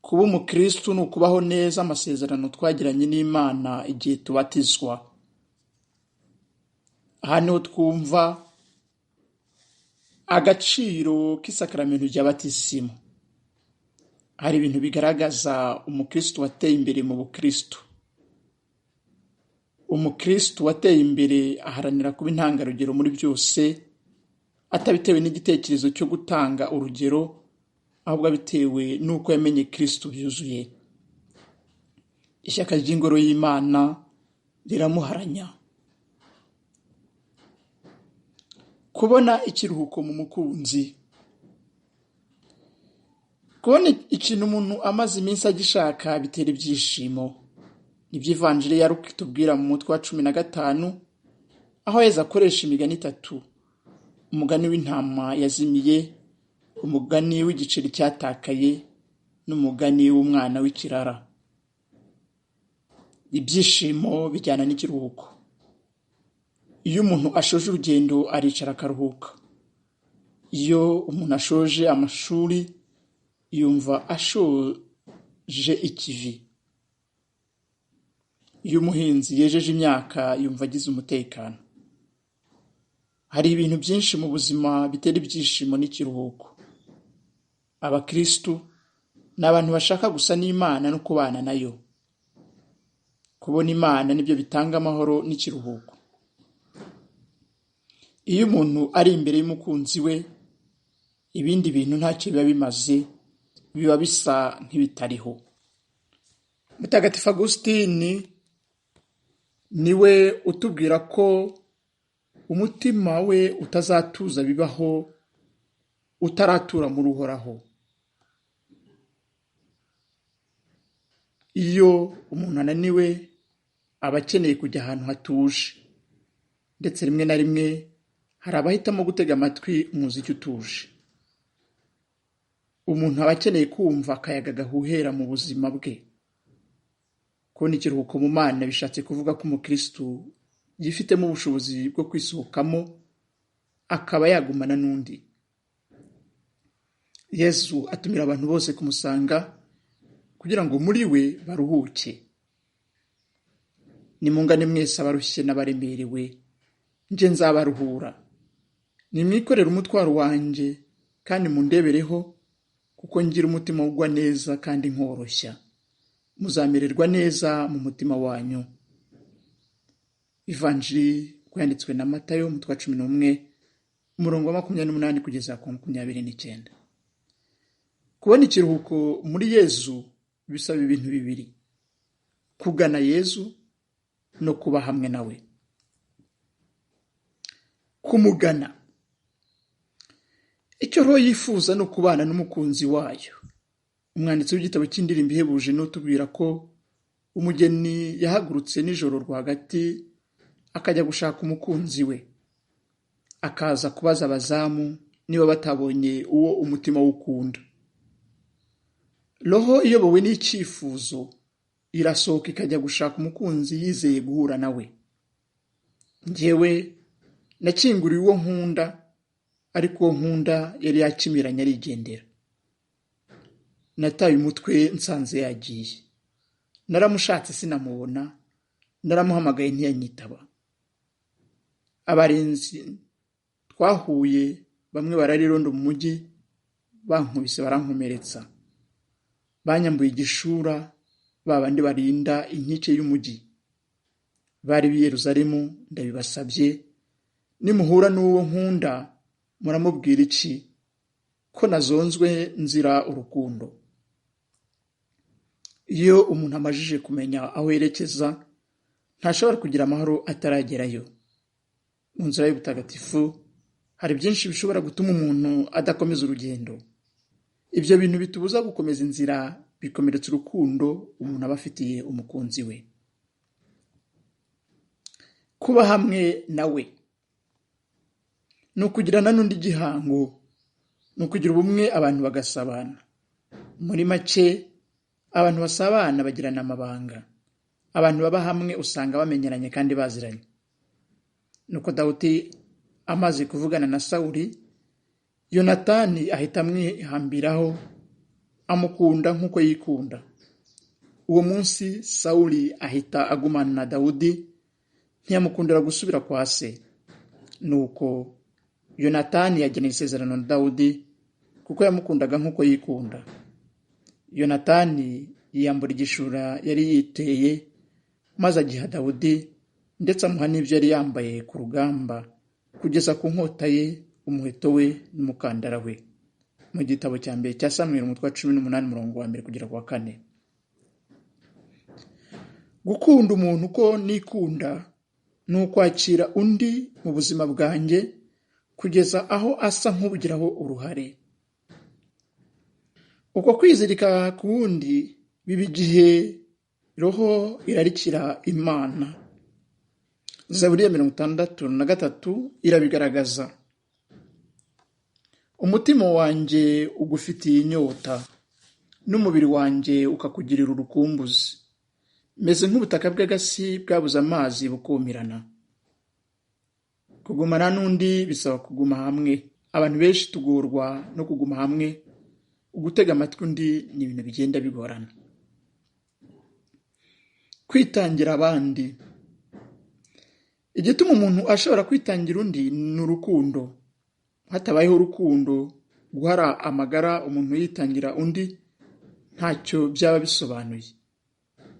kuba umukristo ni ukubaho neza amasezerano twagiranye n'Imana igihe tubatizwa. Aha niho twumva agaciro k'isakramento rya batisimo. Hari ibintu bigaragaza umukristo wateye imbere mu bukristo. Umukristo wateye imbere aharanira kuba intangarugero muri byose, atabitewe n'igitekerezo cyo gutanga urugero, ahubwo abitewe n'uko yamenye Kristo byuzuye. Ishyaka ry'ingoro y'Imana riramuharanya. Kubona ikiruhuko mu mukunzi. Kubona ikintu umuntu amaze iminsi agishaka bitera ibyishimo. Nibyo Ivanjili ya Luka itubwira mu mutwe wa 15, aho Yezu akoresha imigani 3: umugani w'intama yazimiye, umugani w'igiceri cyatakaye, n'umugani w'umwana w'ikirara. Ibyishimo bijyana n'ikiruhuko. Iyo umuntu ashoje urugendo aricara akaruhuka. Iyo umuntu ashoje amashuri yumva ashoje ikivi. Iyo umuhinzi yejeje imyaka yumva agize umutekano. Hari ibintu byinshi mu buzima bitera ibyishimo n'ikiruhuko. Abakristo ni abantu bashaka gusa n'Imana no kubana nayo. Kubona Imana nibyo bitanga amahoro n'ikiruhuko. Iyo umuntu ari imbere y'umukunzi we, ibindi bintu ntacyo biba bimaze, biba bisa nk'ibitariho. Mutagatifu Agusitini niwe utubwira ko umutima we utazatuza bibaho utaratura muri Uhoraho. Iyo umuntu ananiwe aba akeneye kujya ahantu hatuje, ndetse rimwe na rimwe hari abahitamo gutega amatwi umuziki utuje. Umuntu aba akeneye kumva akayaga gahuhera mu buzima bwe. Kubona ikiruhuko mu Mana bishatse kuvuga ko umukristo yifitemo ubushobozi bwo kwisohokamo akaba yagumana n'undi. Yesu atumira abantu bose kumusanga kugira ngo muri we baruhuke. Nimungane mwese abarushye n'abaremerewe, nje nzabaruhura. Nimwikorere umutwaro wanje kandi mundebereho, kuko ngira umutima ugwa neza kandi nkoroshya. Muzamererwa neza mu mutima wanyu. Ivanjili yanditswe na Matayo umutwe wa 11 umurongo wa 28 kugeza ku 29. Kubona ikiruhuko muri Yesu bisaba ibintu bibiri: kugana Yesu no kuba hamwe nawe. Kumugana. Icyo roho yifuza no kubana n'umukunzi wayo. Umwanditsi w'igitabo cy'indirimbo ihebuje n'utubwira ko umugeni yahagurutse nijoro rwagati akajya gushaka umukunzi we. Akaza kubaza abazamu niba batabonye uwo umutima wukunda. Roho iyobowe n'icyifuzo irasohoka ikajya gushaka umukunzi yizeye guhura nawe. Njyewe nakinguriye uwo nkunda, ariko uwo nkunda yari yakimiranye arigendera. Nataye umutwe nsanze yagiye. Naramushatse sinamubona, naramuhamagaye ntiyanyitaba. Abarenzi twahuye bamwe bararirondo mu mujyi, bankubise barankomeretsa. Banyambuye igishura, babandi barinda inkike y'umujyi. Bari b'i Yerusalemu, ndabibasabye, nimuhura n'uwo nkunda muramubwira iki? Ko nazonzwe nzira urukundo. Iyo umuntu amajije kumenya aho yerekeza, ntashobora kugira amahoro ataragerayo. Mu nzira y'ubutagatifu hari byinshi bishobora gutuma umuntu adakomeza urugendo. Ibyo bintu bitubuza gukomeza inzira bikomeretsa urukundo umuntu aba afitiye umukunzi we. Kuba hamwe nawe ni ukugirana n'undi gihango, ni ukugira ubumwe abantu bagasabana. Muri make, abantu basabana bagirana amabanga. Abantu baba hamwe usanga bamenyeranye kandi baziranye. Nuko Dawudi amaze kuvugana na Sawuli, Yonatani ahita amwihambiraho, amukunda nk'uko yikunda. Uwo munsi Sawuli ahita agumana na Dawudi, ntiyamukundira gusubira kwa se. Nuko Yonatani yageneye isezerano na Dawudi kuko yamukundaga nk'uko yikunda. Yonatani yiyambura igishura yari yiteye, maze agiha Dawudi, ndetse amuha n'ibyo yari yambaye ku rugamba, kugeza ku nkota ye, umuheto we n'umukandara we. Mu gitabo cya mbere cya Samweli umutwe wa 18 umurongo wa 1 kugera ku wa 4. Gukunda umuntu uko nikunda ni ukwakira undi mu buzima bwanjye kugeza aho asa nk'ubugiraho uruhare. Uko kwizirika ku wundi biba igihe roho irarikira Imana. Zaburi ya 63 irabigaragaza. Umutima wanjye ugufitiye inyota, n'umubiri wanjye ukakugirira urukumbuzi. Meze nk'ubutaka bw'agasi bwabuze amazi bukumirana. Kugumana n'undi bisaba kuguma hamwe. Abantu benshi tugorwa no kuguma hamwe. Ugutega amatwi undi ni ibintu bigenda bigorana. Kwitangira abandi. Igituma umuntu ashobora kwitangira undi ni urukundo. Hatabayeho urukundo, guhara amagara umuntu yitangira undi ntacyo byaba bisobanuye.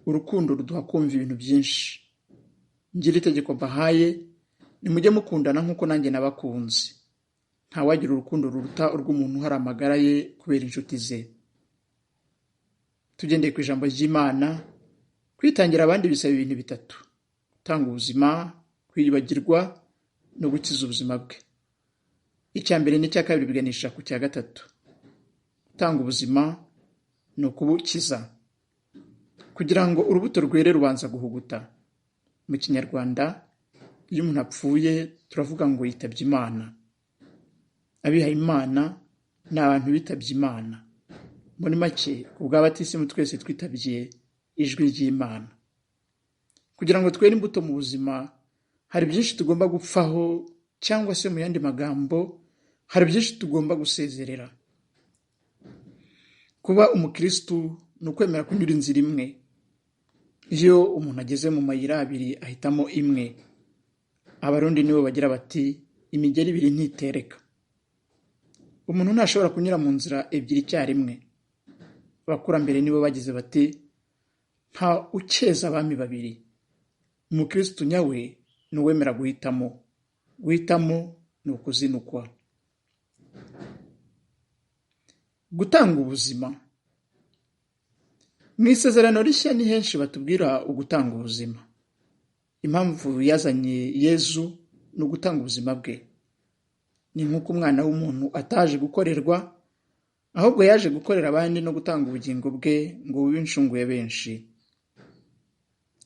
Urukundo ruduha kumva ibintu byinshi. Ngira itegeko mbahaye, nimujye mukundana nk'uko nanjye nabakunze. Ntawagira urukundo ruruta urw'umuntu uhara amagara ye kubera inshuti ze. Tugendeye ku ijambo ry'Imana, kwitangira abandi bisaba ibintu bitatu: gutanga ubuzima, kwiyibagirwa no gukiza ubuzima bwe. Icya mbere n'icya kabiri biganisha ku cya gatatu. Gutanga ubuzima ni ukubukiza. Kugira ngo urubuto rwere rubanza guhuguta. Mu Kinyarwanda, iyo umuntu apfuye turavuga ngo yitabye Imana. Abihaye Imana ni abantu bitabye Imana. Muri make ku bw'abatisimu twese twitabye ijwi ry'Imana. Kugira ngo twere imbuto mu buzima hari byinshi tugomba gupfaho, cyangwa se mu yandi magambo hari byinshi tugomba gusezerera. Kuba umukristu ni ukwemera kunyura inzira imwe. Iyo umuntu ageze mu mayira abiri ahitamo imwe. Abarundi nibo bagira bati imigeri ibiri ntitereka. Umuntu ntashobora kunyura mu nzira ebyiri icyarimwe. Abakurambere nibo bagize bati nta ukeza abami babiri. Umukristu nyawe ni uwemera guhitamo. Guhitamo ni ukuzinukwa. Gutanga ubuzima. Mu isezerano rishya ni henshi batubwira ugutanga ubuzima. Impamvu yazanye Yezu ni ugutanga ubuzima bwe. Ni nk'uko umwana w'umuntu ataje gukorerwa, ahubwo yaje gukorera abandi no gutanga ubugingo bwe ngo bube incungu ya benshi.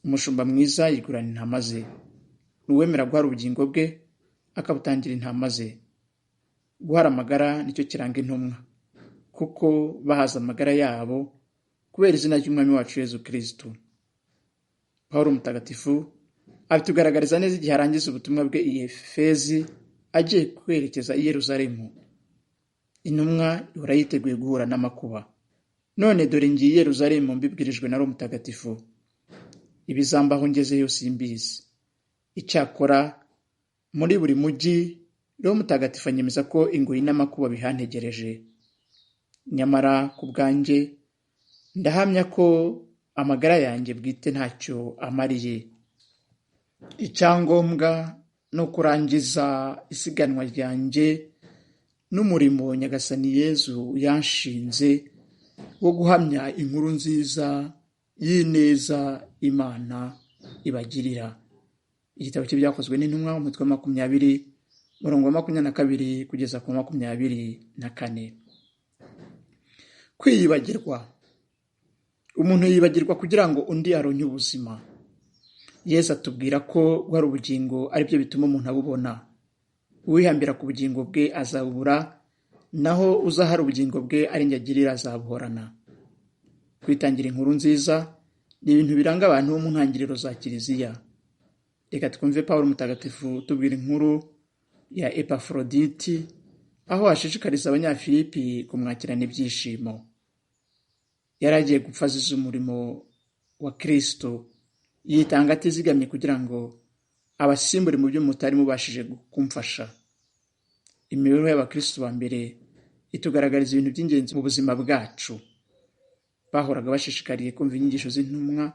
Umushumba mwiza yigurana intama ze. Ni uwemera guhara ubugingo bwe akabutangira intama ze. Guhara amagara nicyo kiranga intumwa, kuko bahaza amagara yabo kubera izina ry'Umwami wacu Yezu Kristo. Pawulo Mutagatifu abitugaragariza neza igihe arangiza ubutumwa bwe i Efezi agiye kwerekeza i Yerusalemu. Intumwa ihora yiteguye guhura n'amakuba. None dore ngiye i Yerusalemu mbibwirijwe na Roho Mutagatifu. Ibizambaho ngezeyo simbizi. Icyakora muri buri mujyi Roho Mutagatifu anyemeza ko ingoyi n'amakuba bihantegereje. Nyamara ku bwanjye ndahamya ko amagara yanjye bwite ntacyo amariye. Icyangombwa no kurangiza isiganwa ryanjye n'umurimo Nyagasani Yezu yanshinze wo guhamya inkuru nziza y'ineza Imana ibagirira. Igitabo cy'Ibyakozwe n'Intumwa umutwe wa 20 umurongo wa 22 kugeza ku 24. Kwiyibagirwa. Umuntu yibagirwa kugira ngo undi aronke ubuzima. Yesu atubwira ko guhara ubugingo ari byo bituma umuntu abubona. Uwihambira ku bugingo bwe azabubura, naho uzahara ubugingo bwe ari njye agirira azabuhorana. Kwitangira inkuru nziza ni ibintu biranga abantu bo mu ntangiriro za Kiliziya. Reka twumve Pawulo Mutagatifu tubwira inkuru ya Epafroditi, aho ashishikariza Abanyafilipi kumwakirana ibyishimo. Yari agiye gupfa azize umurimo wa Kristo, yitanga atizigamye kugira ngo abasimbure mu byo mutari mubashije kumfasha. Imibereho y'Abakristo ba mbere itugaragariza ibintu by'ingenzi mu buzima bwacu. Bahoraga bashishikariye kumva inyigisho z'intumwa,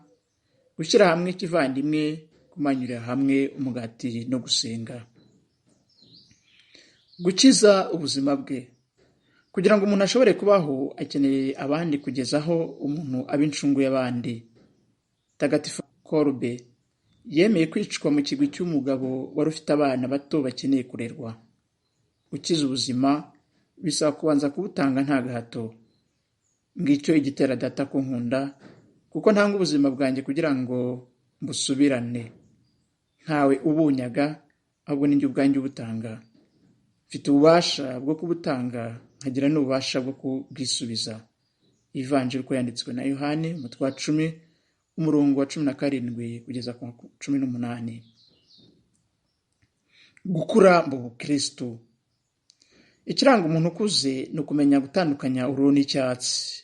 gushyira hamwe ikivandimwe, kumanyurira hamwe umugati no gusenga. Gukiza ubuzima bwe. Kugira ngo umuntu ashobore kubaho akeneye abandi kugeza aho umuntu aba incungu y'abandi. Mutagatifu Kolbe yemeye kwicwa mu kigwi cy'umugabo wari ufite abana bato bakeneye kurerwa. Gukiza ubuzima bisaba kubanza kubutanga nta gahato. Ngicyo igitera data kunkunda, kuko ntanga ubuzima bwanjye kugira ngo mbusubirane. Ntawe ubunyaga, ahubwo ni njye ubwanjye ubutanga. Mfite ububasha bwo kubutanga, nkagira n'ububasha bwo kubwisubiza. Ivanjili uko yanditswe na Yohani umutwe wa 10 umurongo wa 17 kugeza ku 18. Gukura mu Bukristo. Ikiranga umuntu ukuze ni ukumenya gutandukanya ururo n'icyatsi.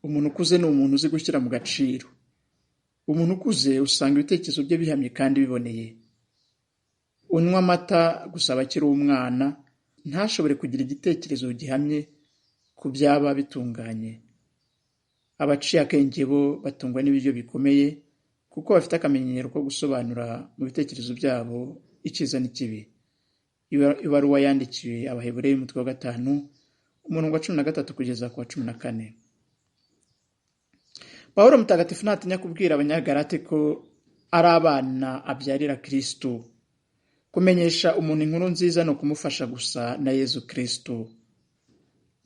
Umuntu ukuze ni umuntu uzi gushyira mu gaciro. Umuntu ukuze usanga ibitekerezo bye bihamye kandi biboneye. Unywa amata gusaba akiri umwana, ntashobore kugira igitekerezo gihamye ku byaba bitunganye. Abaciye akenge bo batungwa n'ibiryo bikomeye, kuko bafite akamenyero ko gusobanura mu bitekerezo byabo icyiza n'ikibi. Ibaruwa yandikiwe Abahebureyi umutwe wa 5 umurongo wa 13 kugeza ku wa 14. Pawulo Mutagatifu ntatinya kubwira Abanyagalate ko ari abana abyarira Kristo. Kumenyesha umuntu inkuru nziza no kumufasha gusa na Yezu Kristo.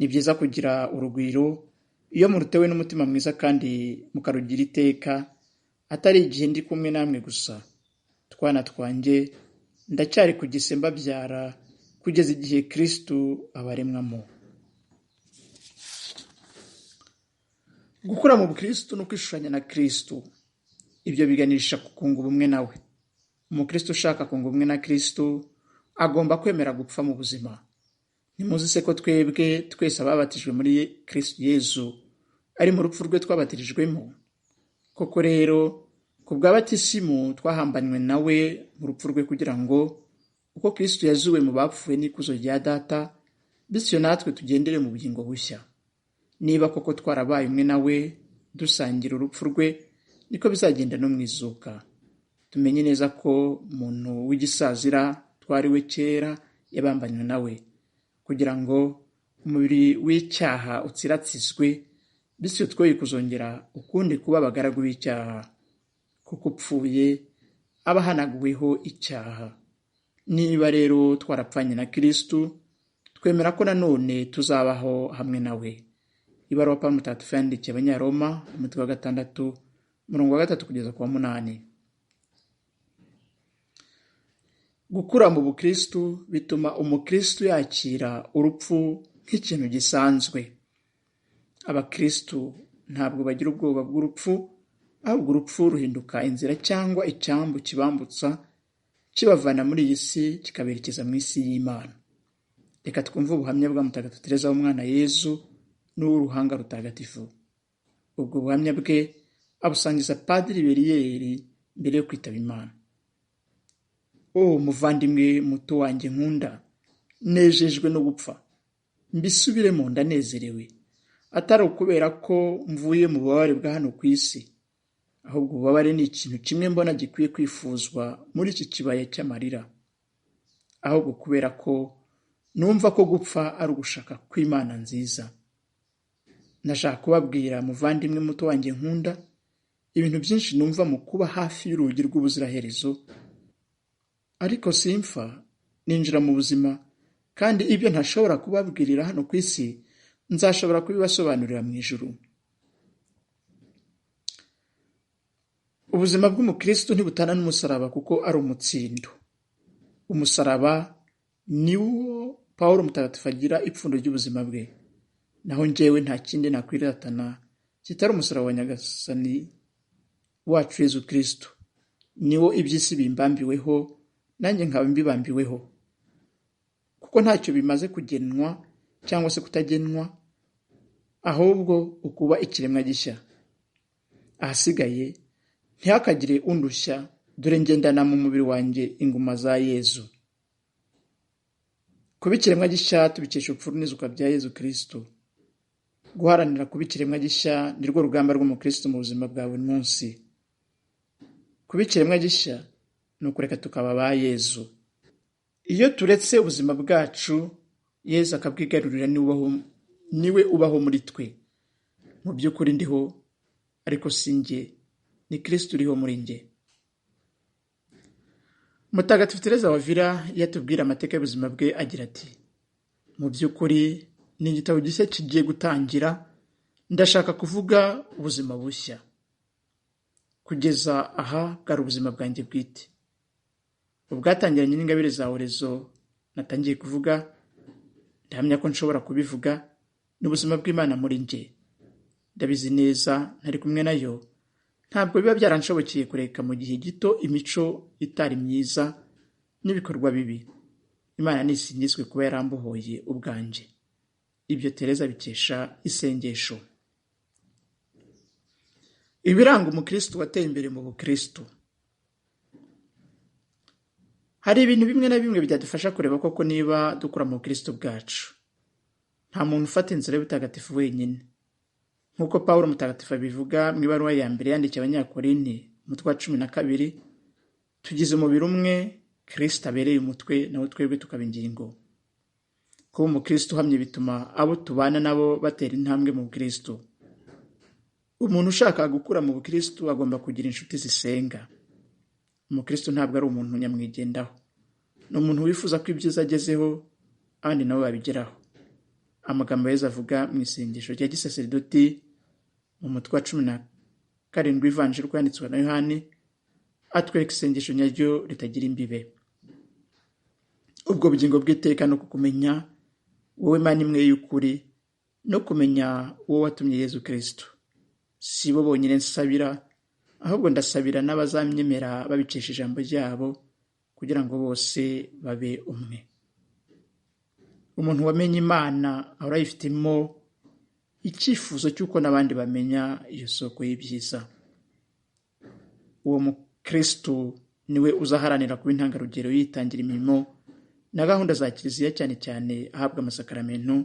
Ni byiza kugira urugwiro iyo murutewe n'umutima mwiza kandi mukarugira iteka, atari igihe ndi kumwe namwe gusa. twana twanjye, ndacyari ku gise mbabyara kugeza igihe Kristo abaremwamo. Gukura mu Bukristo no kwishushanya na Kristo, ibyo biganisha ku kunga ubumwe nawe. Umukristo ushaka kunga ubumwe na Kristo agomba kwemera gupfa mu buzima. Ntimuzi se ko twebwe twese ababatijwe muri Kristo Yezu ari mu rupfu rwe twabatirijwemo? Koko rero ku bwa batisimu twahambanywe nawe mu rupfu rwe, kugira ngo uko Kristo yazuwe mu bapfuye n'ikuzo rya Data, bityo natwe tugendere mu bugingo bushya. Niba koko twarabaye umwe nawe dusangira urupfu rwe, niko bizagenda no mu izuka. Tumenye neza ko umuntu w'igisazira twari we kera yabambanywe nawe, kugira ngo umubiri w'icyaha utsiratsizwe, bityo twoye kuzongera ukundi kuba abagaragu b'icyaha, kuko upfuye aba ahanaguweho icyaha. Niba rero twarapfanye na Kristo, twemera ko nanone tuzabaho hamwe nawe. Ibaruwa Pawulo Mutagatifu yandikiye Abanyaroma, umutwe wa 6, umurongo wa 3 kugeza ku wa 8. Gukura mu Bukristo bituma umukristo yakira urupfu nk'ikintu gisanzwe. Abakristo ntabwo bagira ubwoba bw'urupfu, ahubwo urupfu ruhinduka inzira cyangwa icyambu kibambutsa, kibavana muri iyi si kikaberekeza mu isi y'Imana. Reka twumve ubuhamya bwa Mutagatifu Tereza w'Umwana Yezu n'uw'uruhanga rutagatifu. Ubwo buhamya bwe abusangiza Padiri Beriyeri mbere yo kwitaba Imana. Muvandimwe muto wanjye nkunda, nejejwe no gupfa, mbisubiremo ndanezerewe, atari ukubera ko mvuye mu bubabare bwa hano ku isi, ahubwo ububabare ni ikintu kimwe mbona gikwiye kwifuzwa muri iki kibaya cy'amarira, ahubwo kubera ko numva ko gupfa ari ugushaka kw'Imana nziza. Ndashaka kubabwira muvandimwe muto wanjye nkunda, ibintu byinshi numva mu kuba hafi y'urugi rw'ubuziraherezo, ariko simpfa, ninjira mu buzima, kandi ibyo ntashobora kubabwirira hano ku isi nzashobora kubibasobanurira mu ijuru. Ubuzima bw'umukristo ntibutana n'umusaraba kuko ari umutsindo. Umusaraba ni wo Pawulo Mutagatifu agira ipfundo ry'ubuzima bwe. Naho njyewe nta kindi nakwiratana kitari umusaraba wa Nyagasani wacu Yezu Kristo. Ni wo iby'isi bimbambiweho, nanjye nkaba mbibambiweho. Kuko ntacyo bimaze kugenwa cyangwa se kutagenwa, ahubwo ukuba ikiremwa gishya. Ahasigaye ntihakagire undushya, dore ngendana mu mubiri wanjye inguma za Yezu. Kuba ikiremwa gishya tubikesha urupfu n'izuka bya Yezu Kristo. Guharanira kuba ikiremwa gishya ni rwo rugamba rw'umukristo mu buzima bwa buri munsi. Kuba ikiremwa gishya ni ukureka tukaba ba Yezu. Iyo turetse ubuzima bwacu, Yezu akabwigarurira, niwe ubaho muri twe. Mu by'ukuri ndiho, ariko si njye, ni Kristo uriho muri njye. Mutagatifu Tereza wa Avila yatubwira amateka y'ubuzima bwe agira ati: mu by'ukuri ni igitabo gishya kigiye gutangira, ndashaka kuvuga ubuzima bushya. Kugeza aha bwari ubuzima bwanjye bwite. Ubwatangiranye n'ingabire za Horezo natangiye kuvuga, ndahamya ko nshobora kubivuga, ni ubuzima bw'Imana muri njye. Ndabizi neza ntari kumwe nayo, ntabwo biba byaranshobokeye kureka mu gihe gito imico itari myiza n'ibikorwa bibi. Imana nisingizwe kuba yarambohoye ubwanje. Ibyo Tereza bikesha isengesho. Ibiranga umukristo wateye imbere mu Bukristo. Hari ibintu bimwe na bimwe byadufasha kureba koko niba dukura mu Bukristo bwacu. Nta muntu ufata inzira y'ubutagatifu wenyine. Nk'uko Pawulo Mutagatifu abivuga mu ibaruwa ya mbere yandikiye Abanyakorinti, umutwe wa 12, tugize umubiri umwe, Kristo abereye umutwe, naho twebwe tukaba ingingo. Kuba umukristo uhamye bituma abo tubana nabo batera intambwe mu Bukristo. Umuntu ushaka gukura mu Bukristo agomba kugira inshuti zisenga. Umukristo ntabwo ari umuntu nyamwigendaho. Ni umuntu wifuza ko ibyiza agezeho abandi nabo babigeraho. Amagambo Yezu avuga mu isengesho rya gisaserdoti mu mutwe wa 17 w'Ivanjiri yanditswe na Yohani, atwereka isengesho nyaryo ritagira imbibe. Ubwo bugingo bw'iteka no kukumenya wowe Mana imwe y'ukuri, no kumenya uwo watumye Yezu Kristo. Si bo bonyine nsabira, ahubwo ndasabira n'abazamyemera babikesha ijambo ryabo, kugira ngo bose babe umwe. Umuntu wamenye Imana ahora yifitemo icyifuzo cy'uko n'abandi bamenya iyo soko y'ibyiza. Uwo mukristo niwe uzaharanira kuba intangarugero yitangira imirimo na gahunda za Kiliziya, cyane cyane ahabwa amasakaramentu,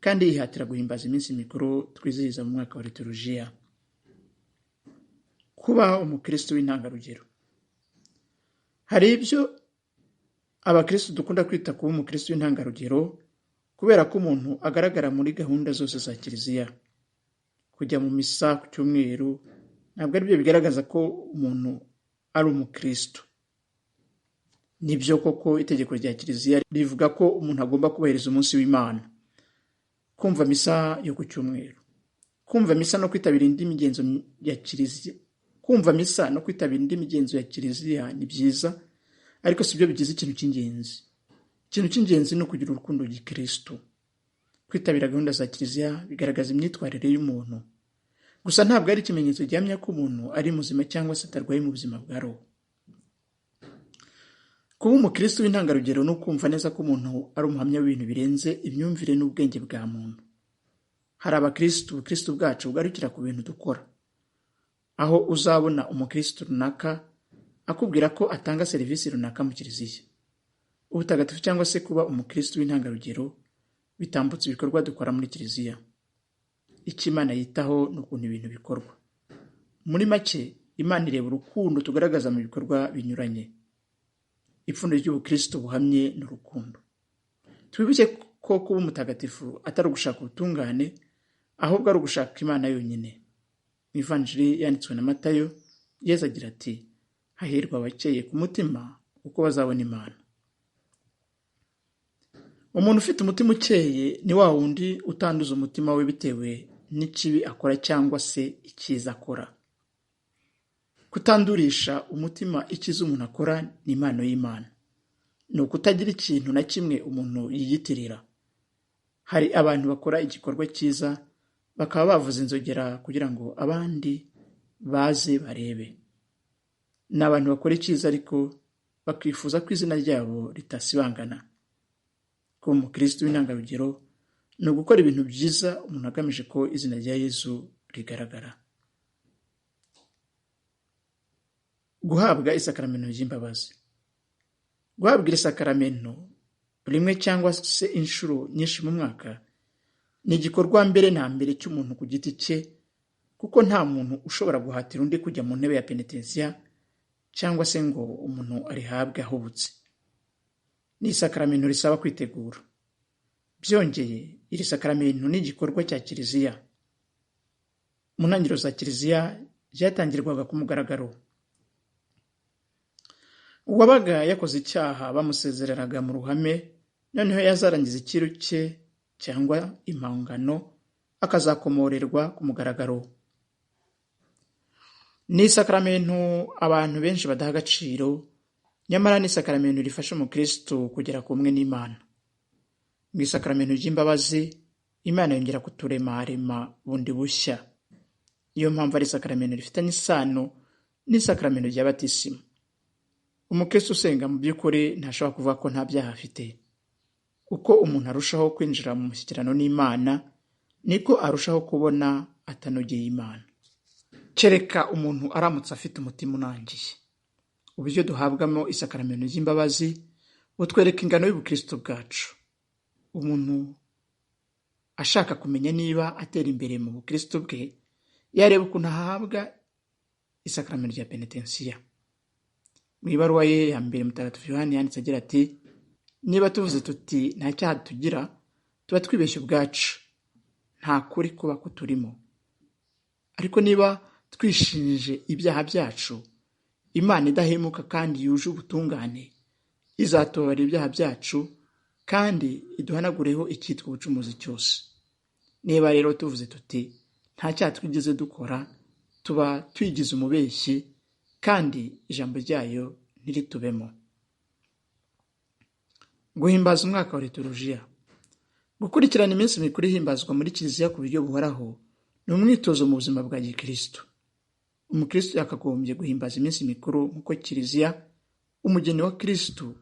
kandi yihatira guhimbaza iminsi mikuru twizihiza mu mwaka wa liturujia. Kuba umukristo w'intangarugero. Hari ibyo abakristo dukunda kwita kuba umukristo w'intangarugero, kubera ko umuntu agaragara muri gahunda zose za Kiliziya. Kujya mu misa ku cyumweru ntabwo ari byo bigaragaza ko umuntu ari umukristo. Nibyo koko itegeko rya Kiliziya rivuga ko umuntu agomba kubahiriza umunsi w'Imana, kumva misa yo ku cyumweru, kumva misa no kwitabira indi migenzo ya Kiliziya. Kumva misa no kwitabira indi migenzo ya Kiliziya ni byiza, ariko si byo bigize ikintu cy'ingenzi. Ikintu cy'ingenzi ni ukugira urukundo gikristo. Kwitabira gahunda za Kiliziya bigaragaza imyitwarire y'umuntu, gusa ntabwo ari ikimenyetso gihamya ko umuntu ari muzima cyangwa se atarwaye mu buzima bwa roho. Kuba umukristo w'intangarugero no kumva neza ko umuntu ari umuhamya w'ibintu birenze imyumvire n'ubwenge bwa muntu. Hari abakristo, ubukristo bwacu bugarukira ku bintu dukora, aho uzabona umukristo runaka akubwira ko atanga serivisi runaka mu Kiliziya. Ubutagatifu cyangwa se kuba umukristo w'intangarugero bitambutse ibikorwa dukora muri Kiliziya. Icyo Imana yitaho ni ukuntu ibintu bikorwa. Muri make, Imana ireba urukundo tugaragaza mu bikorwa binyuranye. Ipfundo ry'ubukristo buhamye ni urukundo. Twibuke ko kuba umutagatifu atari ugushaka ubutungane, ahubwo ari ugushaka Imana yonyine. Mu Ivanjili yanditswe na Matayo, Yezu agira ati, hahirwa abakeye ku mutima kuko bazabona Imana. Umuntu ufite umutima ukeye ni wa wundi utanduza umutima we bitewe n'ikibi akora cyangwa se icyiza akora. Kutandurisha umutima icyiza umuntu akora ni impano y'Imana. Ni ukutagira ikintu na kimwe umuntu yiyitirira. Hari abantu bakora igikorwa cyiza bakaba bavuza inzogera kugira ngo abandi baze barebe. Ni abantu bakora icyiza ariko bakifuza ko izina ryabo ritasibangana. Kuba umukristo w'intangarugero ni ugukora ibintu byiza umuntu agamije ko izina rya Yezu rigaragara. Guhabwa isakaramentu ry'imbabazi. Guhabwa iri sakaramentu rimwe cyangwa se inshuro nyinshi mu mwaka ni igikorwa mbere na mbere cy'umuntu ku giti cye, kuko nta muntu ushobora guhatira undi kujya mu ntebe ya penitensiya cyangwa se ngo umuntu arihabwe ahubutse. Ni isakaramentu risaba kwitegura. Byongeye, iri sakaramentu ni igikorwa cya Kiliziya. Mu ntangiriro za Kiliziya ryatangirwaga ku mugaragaro. Uwabaga yakoze icyaha bamusezereraga mu ruhame, noneho yazarangiza icyiru cye cyangwa impangano akazakomorerwa ku mugaragaro. Ni isakaramentu abantu benshi badaha agaciro, nyamara ni isakaramentu rifasha umukristo kugera ku umwe n'Imana. Mu isakaramentu ry'imbabazi, Imana yongera kuturemarema bundi bushya. Niyo mpamvu ari isakaramentu rifitanye isano n'isakaramentu rya batisima. Umukristo usenga mu by'ukuri ntashobora kuvuga ko nta byaha afite. Uko umuntu arushaho kwinjira mu mushyikirano n'Imana, niko arushaho kubona atanogeye Imana. Kereka umuntu aramutse afite umutima unangiye. Uburyo duhabwamo isakaramentu ry'imbabazi butwereka ingano y'ubukristo bwacu. Umuntu ashaka kumenya niba atera imbere mu bukristo bwe, yareba ukuntu ahabwa isakaramentu rya penitensiya. Mu ibaruwa ye ya mbere Mutagatifu Yohani yanditse agira ati, niba tuvuze tuti nta cyaha tugira, tuba twibeshye ubwacu, nta kuri kuba kuturimo. Ariko niba twishinje ibyaha byacu, Imana idahemuka kandi yuje ubutungane izatubabarira ibyaha byacu kandi iduhanagureho icyitwa ubucumuzi cyose. Niba rero tuvuze tuti nta cyaha twigeze dukora, tuba twigize umubeshyi kandi ijambo ryayo ntiritubemo. Guhimbaza umwaka wa liturujia. Gukurikirana iminsi mikuru ihimbazwa muri kiliziya ku buryo buhoraho ni umwitozo mu buzima bwa gikristo. Umukristo yakagombye guhimbaza iminsi mikuru nk'uko kiliziya, umugeni wa kristo,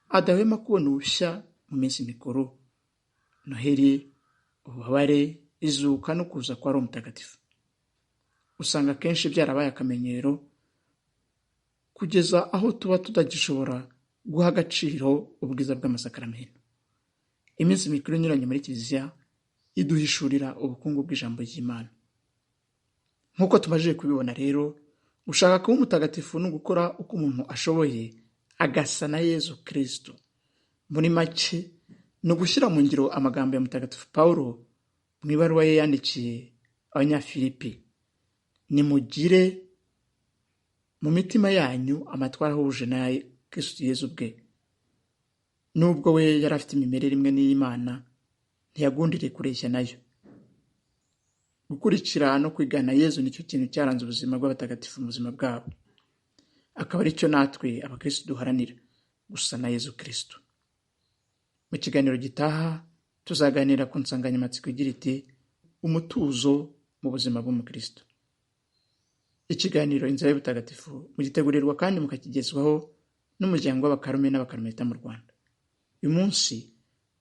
adahwema kubona ubushya mu minsi mikuru: Noheli, ububabare, izuka no kuza kwa Roho Mutagatifu. Usanga kenshi byarabaye akamenyero kugeza aho tuba tutagishobora guha agaciro ubwiza bw'amasakaramentu. Iminsi mikuru inyuranye muri kiliziya iduhishurira ubukungu bw'ijambo ry'Imana. Nk'uko tumaze kubibona rero, gushaka kuba umutagatifu no gukora uko umuntu ashoboye agasa na Yezu Kristo. Muri make no gushyira mu ngiro amagambo ya Mutagatifu Pawulo mu ibaruwa ye yandikiye Abanyafilipi: nimugire mu mitima yanyu amatwara ahuje na Kristo Yezu ubwe. Nubwo we yari afite imimerere imwe n'Imana, ntiyagundiriye kureshya nayo. Gukurikira no kwigana Yezu nicyo kintu cyaranze ubuzima bw'abatagatifu mu buzima bwabo. Akaba ari cyo natwe abakristo duharanira, gusa na Yezu Kristo. Mu kiganiro gitaha tuzaganira ku nsanganyamatsiko igira iti umutuzo mu buzima bw'umukristo. Ikiganiro Inzira y'Ubutagatifu mugitegurirwa kandi mukakigezwaho n'umuryango w'Abakarume n'Abakarumelita mu Rwanda. Uyu munsi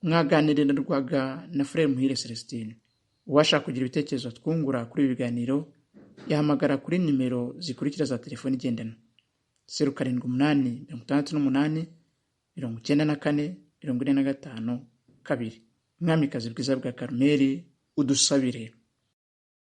mwaganirirwaga na Frere Muhire Celestine. Uwashaka kugira ibitekerezo twungura kuri ibi biganiro yahamagara kuri nimero zikurikira za telefoni igendanwa: 0788 68 94 45 2. Mwamikazi bwiza bwa Karumeli, udusabire.